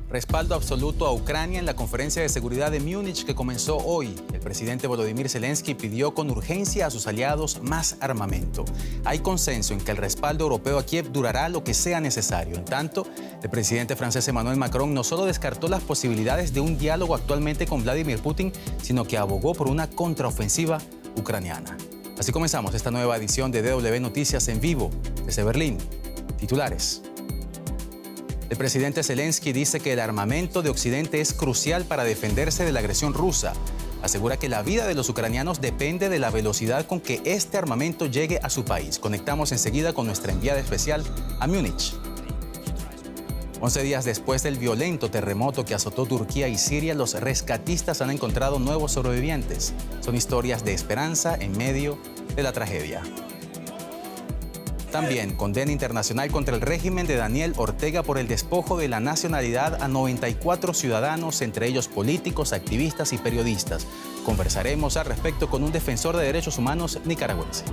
Respaldo absoluto a Ucrania en la conferencia de seguridad de Múnich que comenzó hoy. El presidente Volodymyr Zelensky pidió con urgencia a sus aliados más armamento. Hay consenso en que el respaldo europeo a Kiev durará lo que sea necesario. En tanto, el presidente francés Emmanuel Macron no solo descartó las posibilidades de un diálogo actualmente con Vladimir Putin, sino que abogó por una contraofensiva ucraniana. Así comenzamos esta nueva edición de DW Noticias en vivo desde Berlín. Titulares. El presidente Zelensky dice que el armamento de Occidente es crucial para defenderse de la agresión rusa. Asegura que la vida de los ucranianos depende de la velocidad con que este armamento llegue a su país. Conectamos enseguida con nuestra enviada especial a Múnich. 11 días después del violento terremoto que azotó Turquía y Siria, los rescatistas han encontrado nuevos sobrevivientes. Son historias de esperanza en medio de la tragedia. También condena internacional contra el régimen de Daniel Ortega por el despojo de la nacionalidad a 94 ciudadanos, entre ellos políticos, activistas y periodistas. Conversaremos al respecto con un defensor de derechos humanos nicaragüense.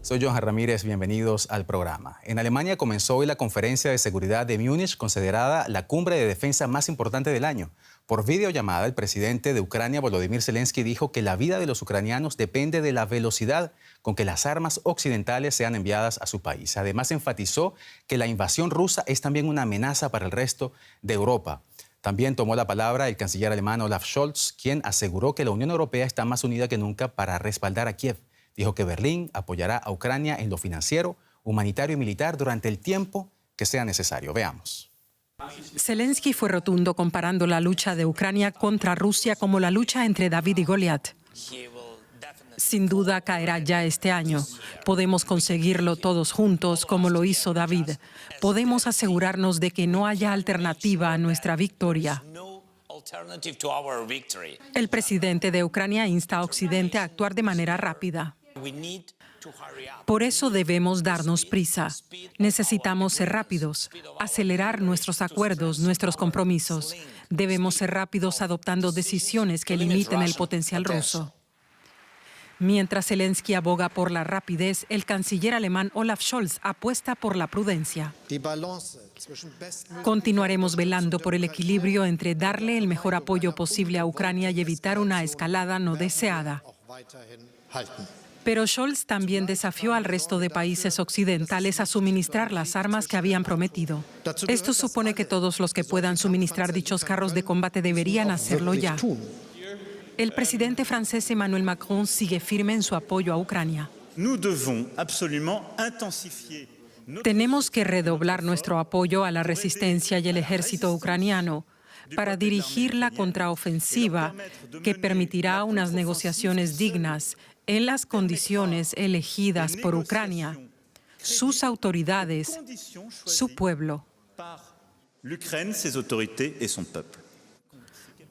Soy Johan Ramírez, bienvenidos al programa. En Alemania comenzó hoy la conferencia de seguridad de Múnich, considerada la cumbre de defensa más importante del año. Por videollamada, el presidente de Ucrania, Volodymyr Zelensky, dijo que la vida de los ucranianos depende de la velocidad con que las armas occidentales sean enviadas a su país. Además, enfatizó que la invasión rusa es también una amenaza para el resto de Europa. También tomó la palabra el canciller alemán Olaf Scholz, quien aseguró que la Unión Europea está más unida que nunca para respaldar a Kiev. Dijo que Berlín apoyará a Ucrania en lo financiero, humanitario y militar durante el tiempo que sea necesario. Veamos. Zelensky fue rotundo comparando la lucha de Ucrania contra Rusia como la lucha entre David y Goliat. Sin duda caerá ya este año. Podemos conseguirlo todos juntos como lo hizo David. Podemos asegurarnos de que no haya alternativa a nuestra victoria. El presidente de Ucrania insta a Occidente a actuar de manera rápida. Por eso debemos darnos prisa. Necesitamos ser rápidos, acelerar nuestros acuerdos, nuestros compromisos. Debemos ser rápidos adoptando decisiones que limiten el potencial ruso. Mientras Zelensky aboga por la rapidez, el canciller alemán Olaf Scholz apuesta por la prudencia. Continuaremos velando por el equilibrio entre darle el mejor apoyo posible a Ucrania y evitar una escalada no deseada. Pero Scholz también desafió al resto de países occidentales a suministrar las armas que habían prometido. Esto supone que todos los que puedan suministrar dichos carros de combate deberían hacerlo ya. El presidente francés Emmanuel Macron sigue firme en su apoyo a Ucrania. Tenemos que redoblar nuestro apoyo a la resistencia y el ejército ucraniano para dirigir la contraofensiva que permitirá unas negociaciones dignas en las condiciones elegidas por Ucrania, sus autoridades, su pueblo.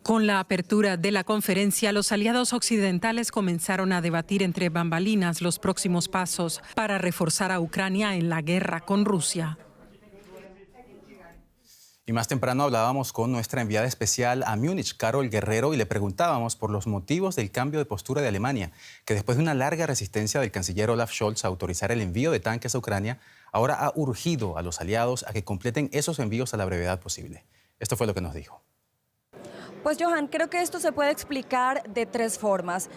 Con la apertura de la conferencia, los aliados occidentales comenzaron a debatir entre bambalinas los próximos pasos para reforzar a Ucrania en la guerra con Rusia. Y más temprano hablábamos con nuestra enviada especial a Múnich, Carol Guerrero, y le preguntábamos por los motivos del cambio de postura de Alemania, que después de una larga resistencia del canciller Olaf Scholz a autorizar el envío de tanques a Ucrania, ahora ha urgido a los aliados a que completen esos envíos a la brevedad posible. Esto fue lo que nos dijo. Pues Johan, creo que esto se puede explicar de tres formas.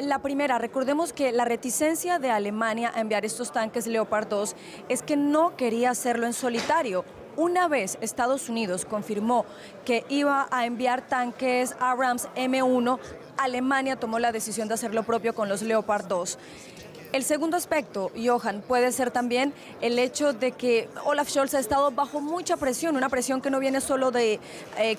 La primera, recordemos que la reticencia de Alemania a enviar estos tanques Leopard 2 es que no quería hacerlo en solitario. Una vez Estados Unidos confirmó que iba a enviar tanques Abrams M1, Alemania tomó la decisión de hacer lo propio con los Leopard 2. El segundo aspecto, Johan, puede ser también el hecho de que Olaf Scholz ha estado bajo mucha presión, una presión que no viene solo de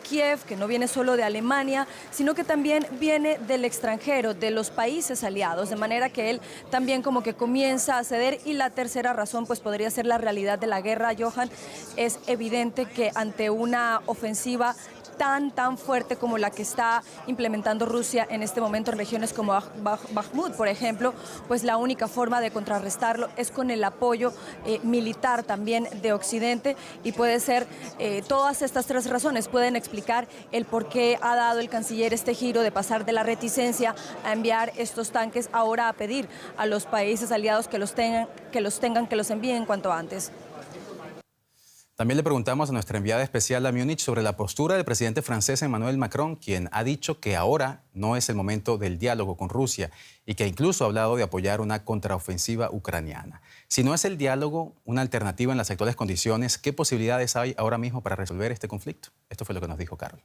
Kiev, que no viene solo de Alemania, sino que también viene del extranjero, de los países aliados, de manera que él también como que comienza a ceder. Y la tercera razón pues podría ser la realidad de la guerra, Johan. Es evidente que ante una ofensiva tan fuerte como la que está implementando Rusia en este momento en regiones como Bakhmut, por ejemplo, pues la única forma de contrarrestarlo es con el apoyo militar también de Occidente, y puede ser todas estas tres razones pueden explicar el por qué ha dado el canciller este giro de pasar de la reticencia a enviar estos tanques, ahora a pedir a los países aliados que los envíen cuanto antes. También le preguntamos a nuestra enviada especial a Múnich sobre la postura del presidente francés Emmanuel Macron, quien ha dicho que ahora no es el momento del diálogo con Rusia y que incluso ha hablado de apoyar una contraofensiva ucraniana. Si no es el diálogo una alternativa en las actuales condiciones, ¿qué posibilidades hay ahora mismo para resolver este conflicto? Esto fue lo que nos dijo Carol.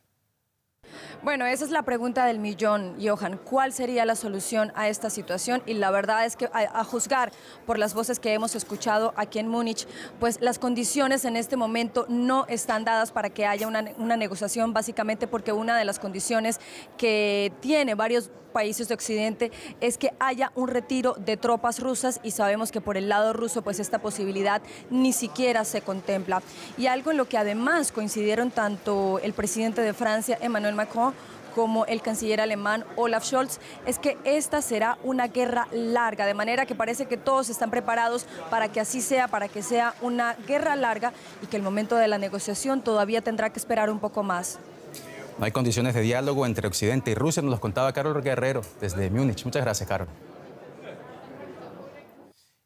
Bueno, esa es la pregunta del millón, Johan. ¿Cuál sería la solución a esta situación? Y la verdad es que a juzgar por las voces que hemos escuchado aquí en Múnich, pues las condiciones en este momento no están dadas para que haya una negociación, básicamente porque una de las condiciones que tiene varios países de Occidente es que haya un retiro de tropas rusas, y sabemos que por el lado ruso pues esta posibilidad ni siquiera se contempla. Y algo en lo que además coincidieron tanto el presidente de Francia, Emmanuel Macron, como el canciller alemán Olaf Scholz, es que esta será una guerra larga, de manera que parece que todos están preparados para que así sea, para que sea una guerra larga, y que el momento de la negociación todavía tendrá que esperar un poco más. No hay condiciones de diálogo entre Occidente y Rusia, nos los contaba Carol Guerrero desde Múnich. Muchas gracias, Carol.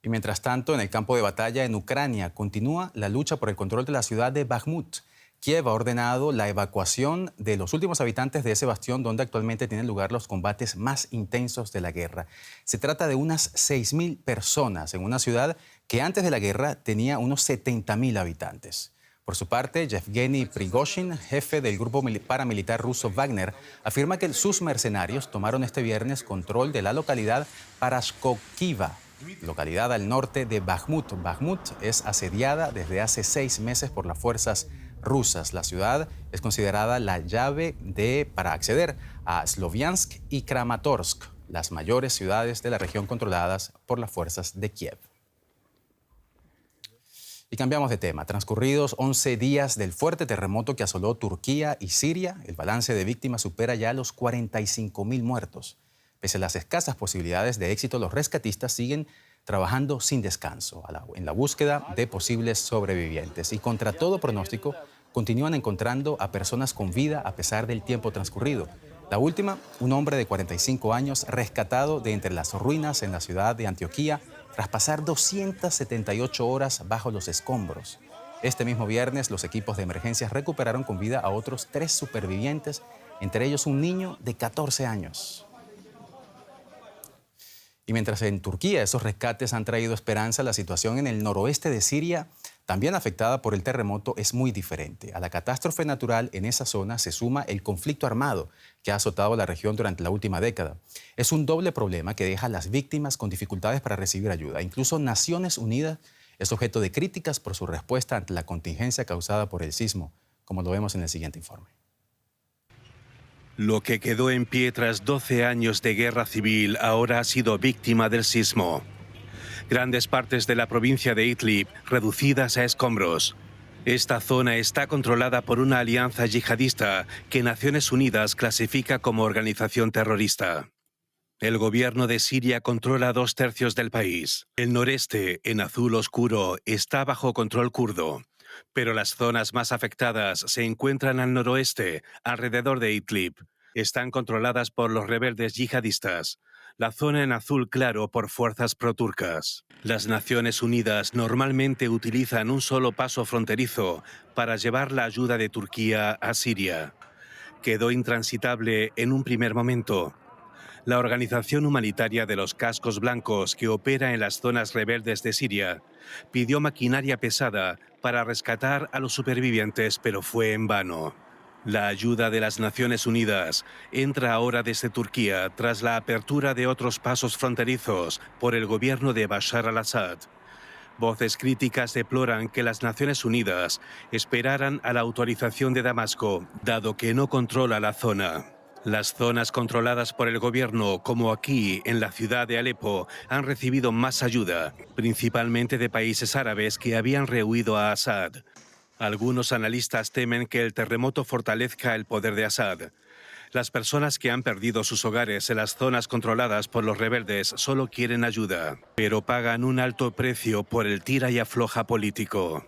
Y mientras tanto, en el campo de batalla en Ucrania continúa la lucha por el control de la ciudad de Bakhmut. Kiev ha ordenado la evacuación de los últimos habitantes de ese bastión, donde actualmente tienen lugar los combates más intensos de la guerra. Se trata de unas 6.000 personas en una ciudad que antes de la guerra tenía unos 70.000 habitantes. Por su parte, Yevgeny Prigozhin, jefe del grupo paramilitar ruso Wagner, afirma que sus mercenarios tomaron este viernes control de la localidad Parashkokiva, localidad al norte de Bakhmut. Bakhmut es asediada desde hace 6 meses por las fuerzas rusas. La ciudad es considerada la llave para acceder a Sloviansk y Kramatorsk, las mayores ciudades de la región controladas por las fuerzas de Kiev. Y cambiamos de tema. Transcurridos 11 días del fuerte terremoto que asoló Turquía y Siria, el balance de víctimas supera ya los 45.000 muertos. Pese a las escasas posibilidades de éxito, los rescatistas siguen trabajando sin descanso en la búsqueda de posibles sobrevivientes. Y contra todo pronóstico, continúan encontrando a personas con vida a pesar del tiempo transcurrido. La última, un hombre de 45 años rescatado de entre las ruinas en la ciudad de Antioquía, tras pasar 278 horas bajo los escombros. Este mismo viernes, los equipos de emergencias recuperaron con vida a otros 3 supervivientes, entre ellos un niño de 14 años. Y mientras en Turquía esos rescates han traído esperanza, la situación en el noroeste de Siria, también afectada por el terremoto, es muy diferente. A la catástrofe natural en esa zona se suma el conflicto armado que ha azotado la región durante la última década. Es un doble problema que deja a las víctimas con dificultades para recibir ayuda. Incluso Naciones Unidas es objeto de críticas por su respuesta ante la contingencia causada por el sismo, como lo vemos en el siguiente informe. Lo que quedó en pie tras 12 años de guerra civil ahora ha sido víctima del sismo. Grandes partes de la provincia de Idlib reducidas a escombros. Esta zona está controlada por una alianza yihadista que Naciones Unidas clasifica como organización terrorista. El gobierno de Siria controla 2/3 del país. El noreste, en azul oscuro, está bajo control kurdo. Pero las zonas más afectadas se encuentran al noroeste, alrededor de Idlib. Están controladas por los rebeldes yihadistas. La zona en azul claro por fuerzas proturcas. Las Naciones Unidas normalmente utilizan un solo paso fronterizo para llevar la ayuda de Turquía a Siria. Quedó intransitable en un primer momento. La organización humanitaria de los Cascos Blancos, que opera en las zonas rebeldes de Siria, pidió maquinaria pesada para rescatar a los supervivientes, pero fue en vano. La ayuda de las Naciones Unidas entra ahora desde Turquía tras la apertura de otros pasos fronterizos por el gobierno de Bashar al-Assad. Voces críticas deploran que las Naciones Unidas esperaran a la autorización de Damasco, dado que no controla la zona. Las zonas controladas por el gobierno, como aquí en la ciudad de Alepo, han recibido más ayuda, principalmente de países árabes que habían rehuido a Assad. Algunos analistas temen que el terremoto fortalezca el poder de Assad. Las personas que han perdido sus hogares en las zonas controladas por los rebeldes solo quieren ayuda, pero pagan un alto precio por el tira y afloja político.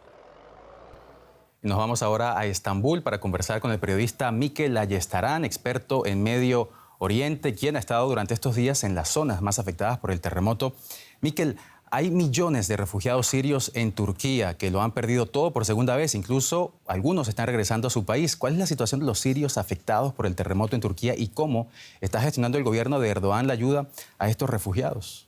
Nos vamos ahora a Estambul para conversar con el periodista Mikel Ayestarán, experto en Medio Oriente, quien ha estado durante estos días en las zonas más afectadas por el terremoto. Mikel, hay millones de refugiados sirios en Turquía que lo han perdido todo por segunda vez. Incluso algunos están regresando a su país. ¿Cuál es la situación de los sirios afectados por el terremoto en Turquía y cómo está gestionando el gobierno de Erdogan la ayuda a estos refugiados?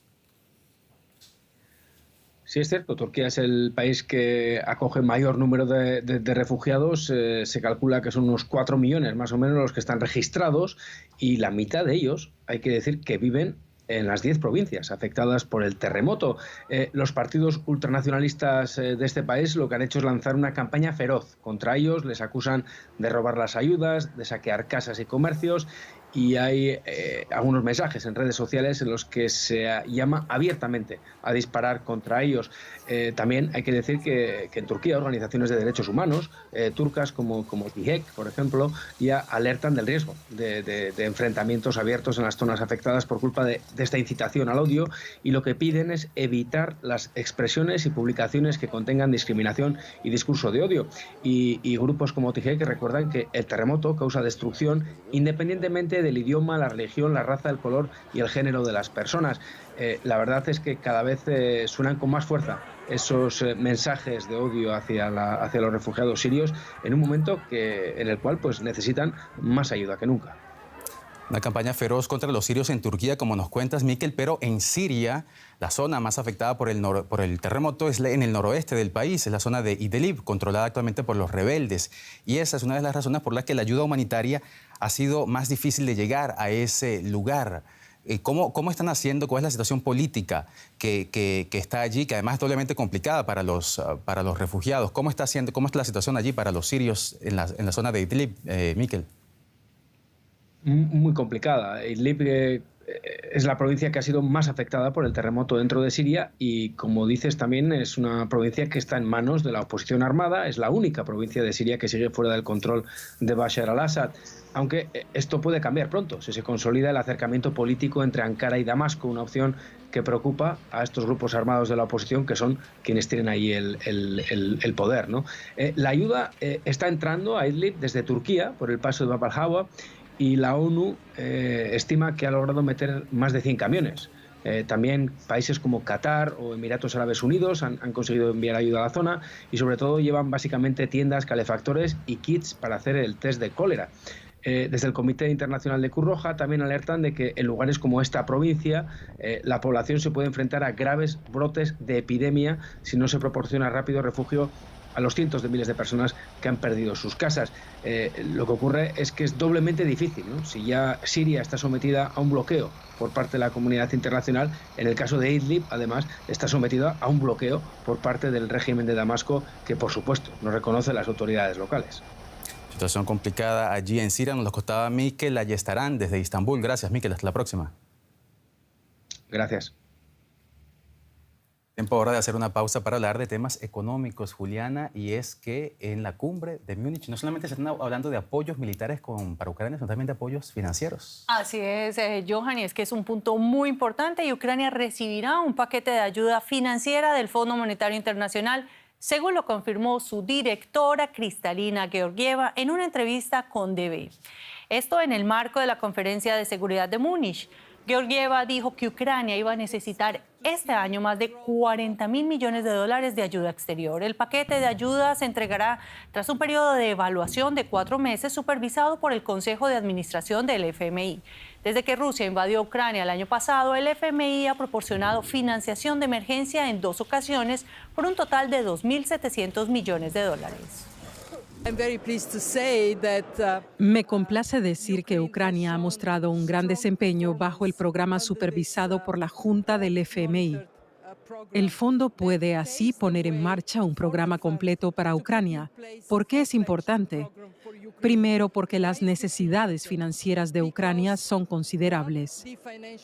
Sí, es cierto, Turquía es el país que acoge mayor número de refugiados. Se calcula que son unos 4 millones más o menos los que están registrados y la mitad de ellos, hay que decir, que viven en las 10 provincias afectadas por el terremoto. Los partidos ultranacionalistas de este país lo que han hecho es lanzar una campaña feroz contra ellos. Les acusan de robar las ayudas, de saquear casas y comercios, y hay algunos mensajes en redes sociales en los que se llama abiertamente a disparar contra ellos. También hay que decir que en Turquía organizaciones de derechos humanos turcas como TİHEK, por ejemplo, ya alertan del riesgo de enfrentamientos abiertos en las zonas afectadas por culpa de esta incitación al odio, y lo que piden es evitar las expresiones y publicaciones que contengan discriminación y discurso de odio. Y grupos como TİHEK recuerdan que el terremoto causa destrucción independientemente del idioma, la religión, la raza, el color y el género de las personas. La verdad es que cada vez suenan con más fuerza esos mensajes de odio hacia los refugiados sirios en un momento en el cual pues necesitan más ayuda que nunca. Una campaña feroz contra los sirios en Turquía, como nos cuentas, Mikel, pero en Siria, la zona más afectada por el terremoto es en el noroeste del país, es la zona de Idlib, controlada actualmente por los rebeldes. Y esa es una de las razones por las que la ayuda humanitaria ha sido más difícil de llegar a ese lugar. ¿Cómo están haciendo? ¿Cuál es la situación política que está allí, que además es doblemente complicada para los refugiados? ¿Cómo está la situación allí para los sirios en la zona de Idlib, Mikel? Muy complicada. Idlib es la provincia que ha sido más afectada por el terremoto dentro de Siria y, como dices, también es una provincia que está en manos de la oposición armada. Es la única provincia de Siria que sigue fuera del control de Bashar al-Assad. Aunque esto puede cambiar pronto si se consolida el acercamiento político entre Ankara y Damasco, una opción que preocupa a estos grupos armados de la oposición, que son quienes tienen ahí el poder, ¿no? La ayuda está entrando a Idlib desde Turquía por el paso de Bab al-Hawa, y la ONU estima que ha logrado meter más de 100 camiones. También países como Qatar o Emiratos Árabes Unidos han conseguido enviar ayuda a la zona, y sobre todo llevan básicamente tiendas, calefactores y kits para hacer el test de cólera. Desde el Comité Internacional de Cruz Roja también alertan de que en lugares como esta provincia la población se puede enfrentar a graves brotes de epidemia si no se proporciona rápido refugio a los cientos de miles de personas que han perdido sus casas. Lo que ocurre es que es doblemente difícil, ¿no? Si ya Siria está sometida a un bloqueo por parte de la comunidad internacional, en el caso de Idlib, además, está sometida a un bloqueo por parte del régimen de Damasco, que por supuesto no reconoce las autoridades locales. Situación complicada allí en Siria, nos lo contaba Mikel Ayestarán desde Estambul. Gracias, Mikel. Hasta la próxima. Gracias. Tiempo ahora de hacer una pausa para hablar de temas económicos, Juliana, y es que en la cumbre de Múnich no solamente se están hablando de apoyos militares para Ucrania, sino también de apoyos financieros. Así es, Johan, y es que es un punto muy importante, y Ucrania recibirá un paquete de ayuda financiera del Fondo Monetario Internacional, según lo confirmó su directora Kristalina Georgieva en una entrevista con DB. Esto en el marco de la Conferencia de Seguridad de Múnich. Georgieva dijo que Ucrania iba a necesitar este año más de 40.000 millones de dólares de ayuda exterior. El paquete de ayuda se entregará tras un periodo de evaluación de 4 meses supervisado por el Consejo de Administración del FMI. Desde que Rusia invadió Ucrania el año pasado, el FMI ha proporcionado financiación de emergencia en 2 ocasiones por un total de 2.700 millones de dólares. Me complace decir que Ucrania ha mostrado un gran desempeño bajo el programa supervisado por la Junta del FMI. El fondo puede así poner en marcha un programa completo para Ucrania. ¿Por qué es importante? Primero, porque las necesidades financieras de Ucrania son considerables.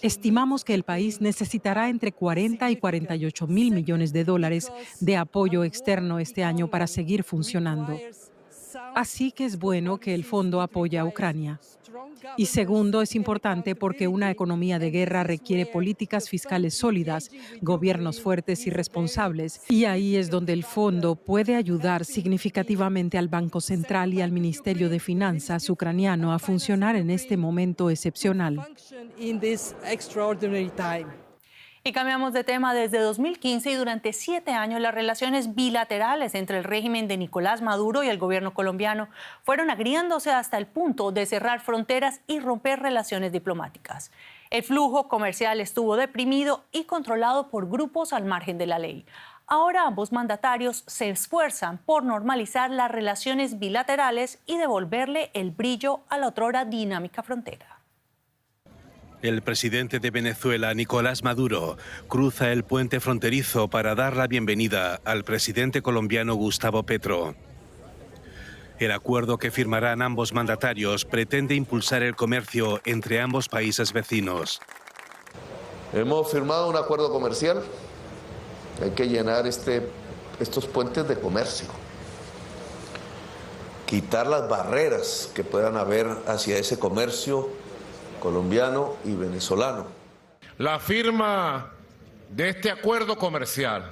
Estimamos que el país necesitará entre 40 y 48 mil millones de dólares de apoyo externo este año para seguir funcionando. Así que es bueno que el fondo apoye a Ucrania. Y segundo, es importante porque una economía de guerra requiere políticas fiscales sólidas, gobiernos fuertes y responsables. Y ahí es donde el fondo puede ayudar significativamente al Banco Central y al Ministerio de Finanzas ucraniano a funcionar en este momento excepcional. Y cambiamos de tema. Desde 2015 y durante 7 años, las relaciones bilaterales entre el régimen de Nicolás Maduro y el gobierno colombiano fueron agriándose hasta el punto de cerrar fronteras y romper relaciones diplomáticas. El flujo comercial estuvo deprimido y controlado por grupos al margen de la ley. Ahora ambos mandatarios se esfuerzan por normalizar las relaciones bilaterales y devolverle el brillo a la otrora dinámica frontera. El presidente de Venezuela, Nicolás Maduro, cruza el puente fronterizo para dar la bienvenida al presidente colombiano Gustavo Petro. El acuerdo que firmarán ambos mandatarios pretende impulsar el comercio entre ambos países vecinos. Hemos firmado un acuerdo comercial. Hay que llenar estos puentes de comercio. Quitar las barreras que puedan haber hacia ese comercio colombiano y venezolano. La firma de este acuerdo comercial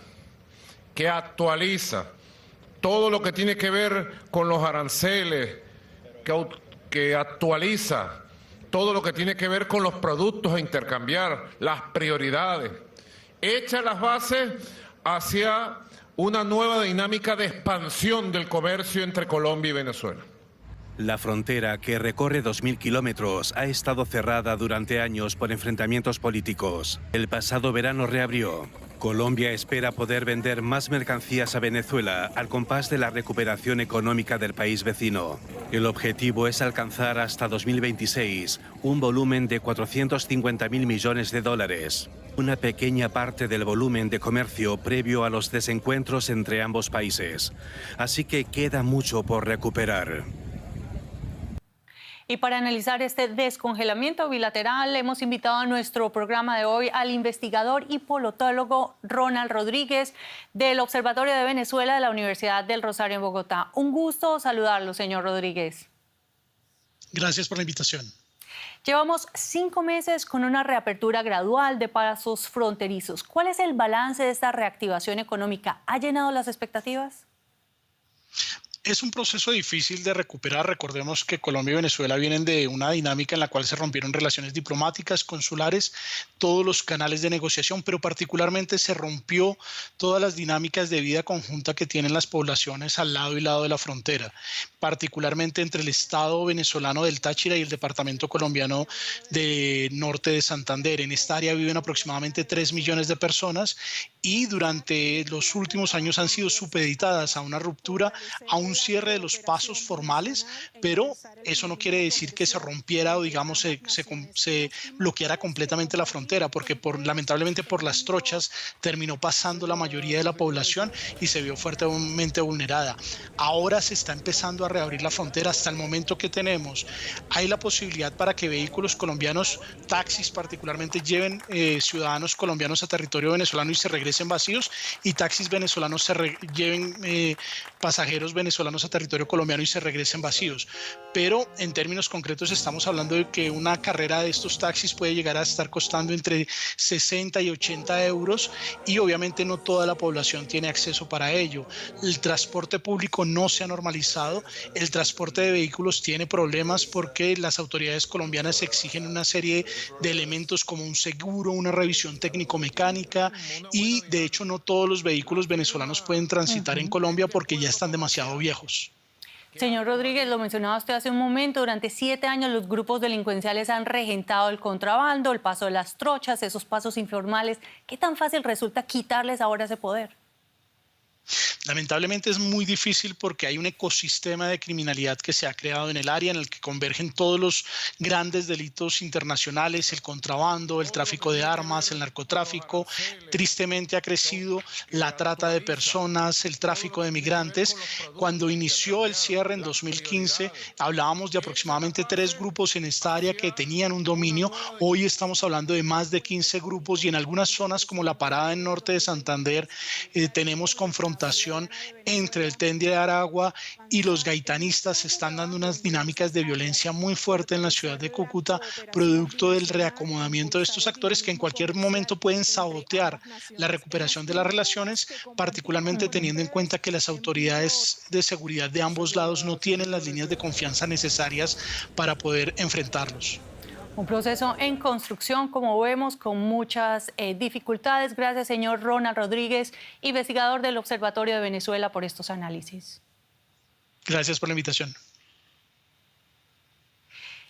que actualiza todo lo que tiene que ver con los aranceles, que actualiza todo lo que tiene que ver con los productos a intercambiar, las prioridades, echa las bases hacia una nueva dinámica de expansión del comercio entre Colombia y Venezuela. La frontera, que recorre 2.000 kilómetros, ha estado cerrada durante años por enfrentamientos políticos. El pasado verano reabrió. Colombia espera poder vender más mercancías a Venezuela al compás de la recuperación económica del país vecino. El objetivo es alcanzar hasta 2026 un volumen de 450.000 millones de dólares. Una pequeña parte del volumen de comercio previo a los desencuentros entre ambos países. Así que queda mucho por recuperar. Y para analizar este descongelamiento bilateral, hemos invitado a nuestro programa de hoy al investigador y politólogo Ronald Rodríguez del Observatorio de Venezuela de la Universidad del Rosario en Bogotá. Un gusto saludarlo, señor Rodríguez. Gracias por la invitación. Llevamos 5 meses con una reapertura gradual de pasos fronterizos. ¿Cuál es el balance de esta reactivación económica? ¿Ha llenado las expectativas? Es un proceso difícil de recuperar. Recordemos que Colombia y Venezuela vienen de una dinámica en la cual se rompieron relaciones diplomáticas, consulares, todos los canales de negociación, pero particularmente se rompió todas las dinámicas de vida conjunta que tienen las poblaciones al lado y lado de la frontera, particularmente entre el Estado venezolano del Táchira y el departamento colombiano de norte de Santander. En esta área viven aproximadamente 3 millones de personas y durante los últimos años han sido supeditadas a una ruptura, a un cierre de los pasos formales, pero eso no quiere decir que se rompiera o digamos se bloqueara completamente la frontera, porque lamentablemente por las trochas terminó pasando la mayoría de la población y se vio fuertemente vulnerada. Ahora se está empezando a reabrir la frontera. Hasta el momento que tenemos, hay la posibilidad para que vehículos colombianos, taxis particularmente, lleven ciudadanos colombianos a territorio venezolano y se regresen vacíos, y taxis venezolanos lleven pasajeros venezolanos a territorio colombiano y se regresen vacíos. Pero en términos concretos estamos hablando de que una carrera de estos taxis puede llegar a estar costando entre 60 y 80 euros y obviamente no toda la población tiene acceso para ello. El transporte público no se ha normalizado, el transporte de vehículos tiene problemas porque las autoridades colombianas exigen una serie de elementos como un seguro, una revisión técnico-mecánica, y de hecho no todos los vehículos venezolanos pueden transitar en Colombia porque ya están demasiado viejos. Señor Rodríguez, lo mencionaba usted hace un momento, durante 7 años los grupos delincuenciales han regentado el contrabando, el paso de las trochas, esos pasos informales. ¿Qué tan fácil resulta quitarles ahora ese poder? Lamentablemente es muy difícil porque hay un ecosistema de criminalidad que se ha creado en el área en el que convergen todos los grandes delitos internacionales, el contrabando, el tráfico de armas, el narcotráfico. Tristemente ha crecido la trata de personas, el tráfico de migrantes. Cuando inició el cierre en 2015, hablábamos de aproximadamente 3 grupos en esta área que tenían un dominio. Hoy estamos hablando de más de 15 grupos y en algunas zonas como la Parada en norte de Santander tenemos confrontación entre el Tren de Aragua y los gaitanistas. Se están dando unas dinámicas de violencia muy fuerte en la ciudad de Cúcuta, producto del reacomodamiento de estos actores que en cualquier momento pueden sabotear la recuperación de las relaciones, particularmente teniendo en cuenta que las autoridades de seguridad de ambos lados no tienen las líneas de confianza necesarias para poder enfrentarlos. Un proceso en construcción, como vemos, con muchas dificultades. Gracias, señor Ronald Rodríguez, investigador del Observatorio de Venezuela, por estos análisis. Gracias por la invitación.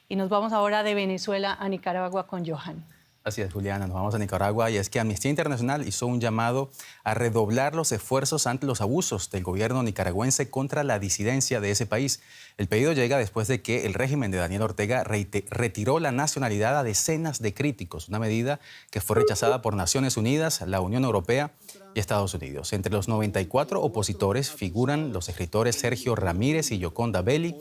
Y nos vamos ahora de Venezuela a Nicaragua con Johan. Así es, Juliana, nos vamos a Nicaragua y es que Amnistía Internacional hizo un llamado a redoblar los esfuerzos ante los abusos del gobierno nicaragüense contra la disidencia de ese país. El pedido llega después de que el régimen de Daniel Ortega retiró la nacionalidad a decenas de críticos, una medida que fue rechazada por Naciones Unidas, la Unión Europea y Estados Unidos. Entre los 94 opositores figuran los escritores Sergio Ramírez y Yoconda Belli,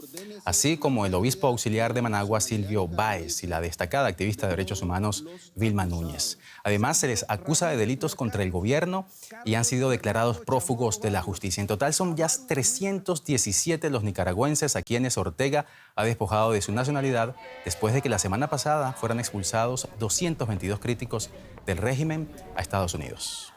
así como el obispo auxiliar de Managua, Silvio Báez, y la destacada activista de derechos humanos, Vilma Núñez. Además, se les acusa de delitos contra el gobierno y han sido declarados prófugos de la justicia. En total son ya 317 los nicaragüenses a quienes Ortega ha despojado de su nacionalidad después de que la semana pasada fueran expulsados 222 críticos del régimen a Estados Unidos.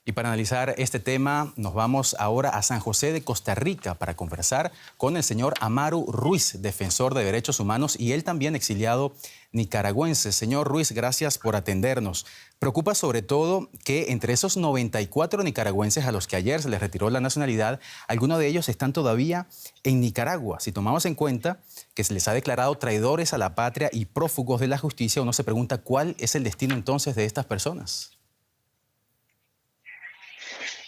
Y para analizar este tema, nos vamos ahora a San José de Costa Rica para conversar con el señor Amaru Ruiz, defensor de derechos humanos y él también exiliado nicaragüense. Señor Ruiz, gracias por atendernos. Preocupa sobre todo que entre esos 94 nicaragüenses a los que ayer se les retiró la nacionalidad, algunos de ellos están todavía en Nicaragua. Si tomamos en cuenta que se les ha declarado traidores a la patria y prófugos de la justicia, uno se pregunta cuál es el destino entonces de estas personas.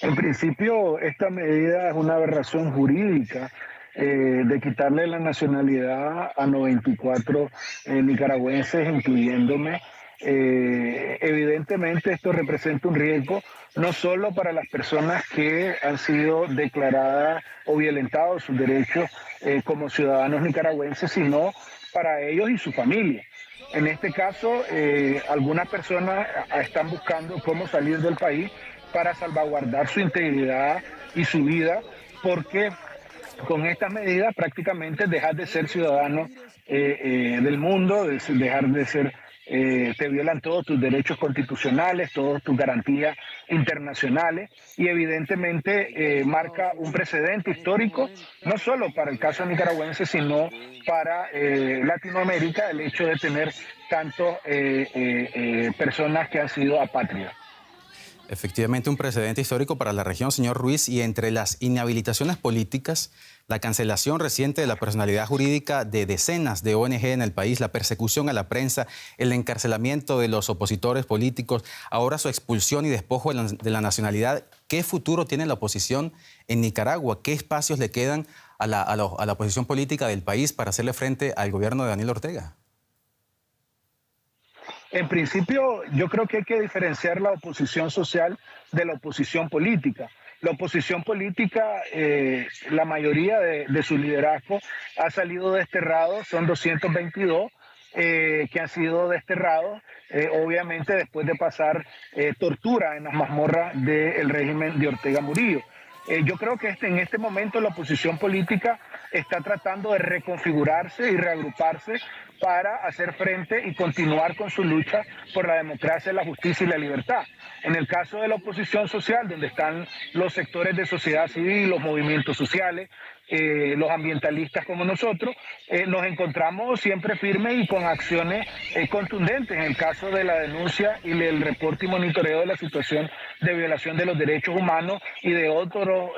En principio, esta medida es una aberración jurídica de quitarle la nacionalidad a 94 nicaragüenses, incluyéndome. Evidentemente, esto representa un riesgo no solo para las personas que han sido declaradas o violentados sus derechos como ciudadanos nicaragüenses, sino para ellos y su familia. En este caso, algunas personas están buscando cómo salir del país para salvaguardar su integridad y su vida, porque con estas medidas prácticamente dejas de ser ciudadano del mundo, dejar de ser, te violan todos tus derechos constitucionales, todas tus garantías internacionales y evidentemente marca un precedente histórico, no solo para el caso nicaragüense, sino para Latinoamérica, el hecho de tener tantas personas que han sido apátridas. Efectivamente, un precedente histórico para la región, señor Ruiz, y entre las inhabilitaciones políticas, la cancelación reciente de la personalidad jurídica de decenas de ONG en el país, la persecución a la prensa, el encarcelamiento de los opositores políticos, ahora su expulsión y despojo de la nacionalidad. ¿Qué futuro tiene la oposición en Nicaragua? ¿Qué espacios le quedan a la oposición política del país para hacerle frente al gobierno de Daniel Ortega? En principio, yo creo que hay que diferenciar la oposición social de la oposición política. La oposición política, la mayoría de su liderazgo ha salido desterrado, son 222 que han sido desterrados, obviamente después de pasar tortura en las mazmorras del régimen de Ortega Murillo. Yo creo que en este momento la oposición política está tratando de reconfigurarse y reagruparse para hacer frente y continuar con su lucha por la democracia, la justicia y la libertad. En el caso de la oposición social, donde están los sectores de sociedad civil, los movimientos sociales, los ambientalistas como nosotros, nos encontramos siempre firmes y con acciones contundentes en el caso de la denuncia y el reporte y monitoreo de la situación de violación de los derechos humanos y de otros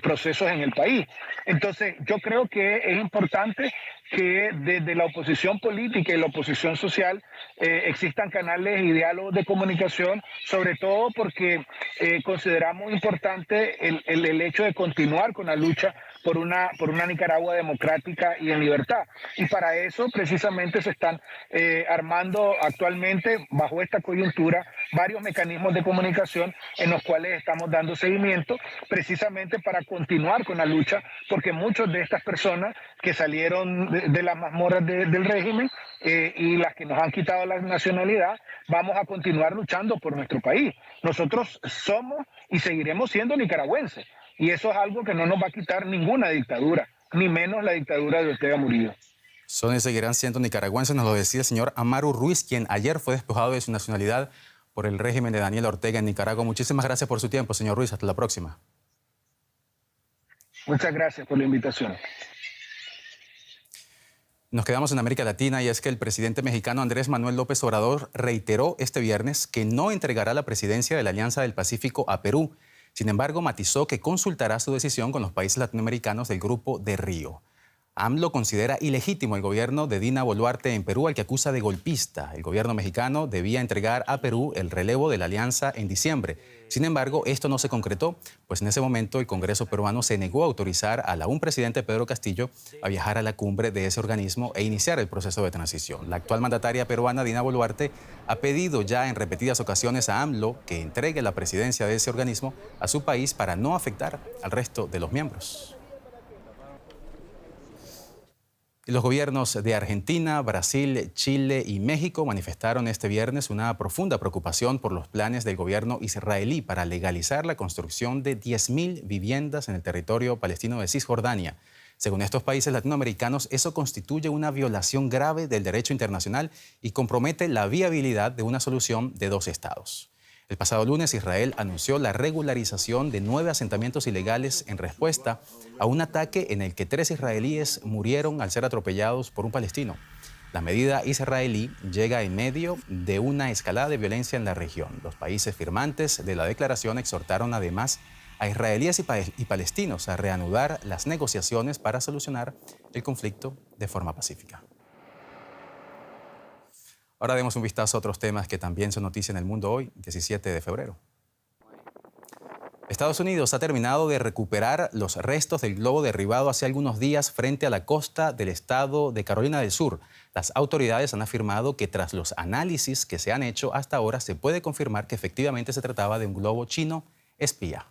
procesos en el país. Entonces, yo creo que es importante que desde la oposición política y la oposición social existan canales y diálogos de comunicación, sobre todo porque consideramos importante el hecho de continuar con la lucha por una Nicaragua democrática y en libertad. Y para eso precisamente se están armando actualmente, bajo esta coyuntura, varios mecanismos de comunicación en los cuales estamos dando seguimiento, precisamente para continuar con la lucha, porque muchas de estas personas que salieron de las mazmorras del régimen y las que nos han quitado la nacionalidad, vamos a continuar luchando por nuestro país. Nosotros somos y seguiremos siendo nicaragüenses. Y eso es algo que no nos va a quitar ninguna dictadura, ni menos la dictadura de Ortega Murillo. Son y seguirán siendo nicaragüenses, nos lo decía el señor Amaru Ruiz, quien ayer fue despojado de su nacionalidad por el régimen de Daniel Ortega en Nicaragua. Muchísimas gracias por su tiempo, señor Ruiz. Hasta la próxima. Muchas gracias por la invitación. Nos quedamos en América Latina y es que el presidente mexicano Andrés Manuel López Obrador reiteró este viernes que no entregará la presidencia de la Alianza del Pacífico a Perú. Sin embargo, matizó que consultará su decisión con los países latinoamericanos del Grupo de Río. AMLO considera ilegítimo el gobierno de Dina Boluarte en Perú, al que acusa de golpista. El gobierno mexicano debía entregar a Perú el relevo de la alianza en diciembre. Sin embargo, esto no se concretó, pues en ese momento el Congreso peruano se negó a autorizar al aún presidente Pedro Castillo a viajar a la cumbre de ese organismo e iniciar el proceso de transición. La actual mandataria peruana, Dina Boluarte, ha pedido ya en repetidas ocasiones a AMLO que entregue la presidencia de ese organismo a su país para no afectar al resto de los miembros. Los gobiernos de Argentina, Brasil, Chile y México manifestaron este viernes una profunda preocupación por los planes del gobierno israelí para legalizar la construcción de 10.000 viviendas en el territorio palestino de Cisjordania. Según estos países latinoamericanos, eso constituye una violación grave del derecho internacional y compromete la viabilidad de una solución de dos estados. El pasado lunes, Israel anunció la regularización de 9 asentamientos ilegales en respuesta a un ataque en el que 3 israelíes murieron al ser atropellados por un palestino. La medida israelí llega en medio de una escalada de violencia en la región. Los países firmantes de la declaración exhortaron además a israelíes y palestinos a reanudar las negociaciones para solucionar el conflicto de forma pacífica. Ahora demos un vistazo a otros temas que también son noticia en el mundo hoy, 17 de febrero. Estados Unidos ha terminado de recuperar los restos del globo derribado hace algunos días frente a la costa del estado de Carolina del Sur. Las autoridades han afirmado que tras los análisis que se han hecho hasta ahora se puede confirmar que efectivamente se trataba de un globo chino espía.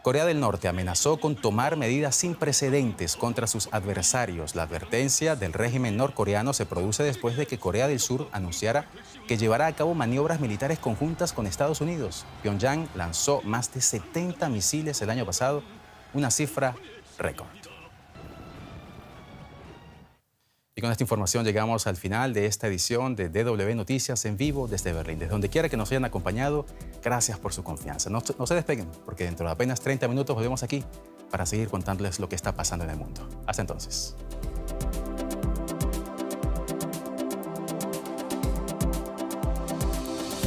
Corea del Norte amenazó con tomar medidas sin precedentes contra sus adversarios. La advertencia del régimen norcoreano se produce después de que Corea del Sur anunciara que llevará a cabo maniobras militares conjuntas con Estados Unidos. Pyongyang lanzó más de 70 misiles el año pasado, una cifra récord. Y con esta información llegamos al final de esta edición de DW Noticias en vivo desde Berlín. Desde donde quiera que nos hayan acompañado, gracias por su confianza. No se despeguen, porque dentro de apenas 30 minutos volvemos aquí para seguir contándoles lo que está pasando en el mundo. Hasta entonces.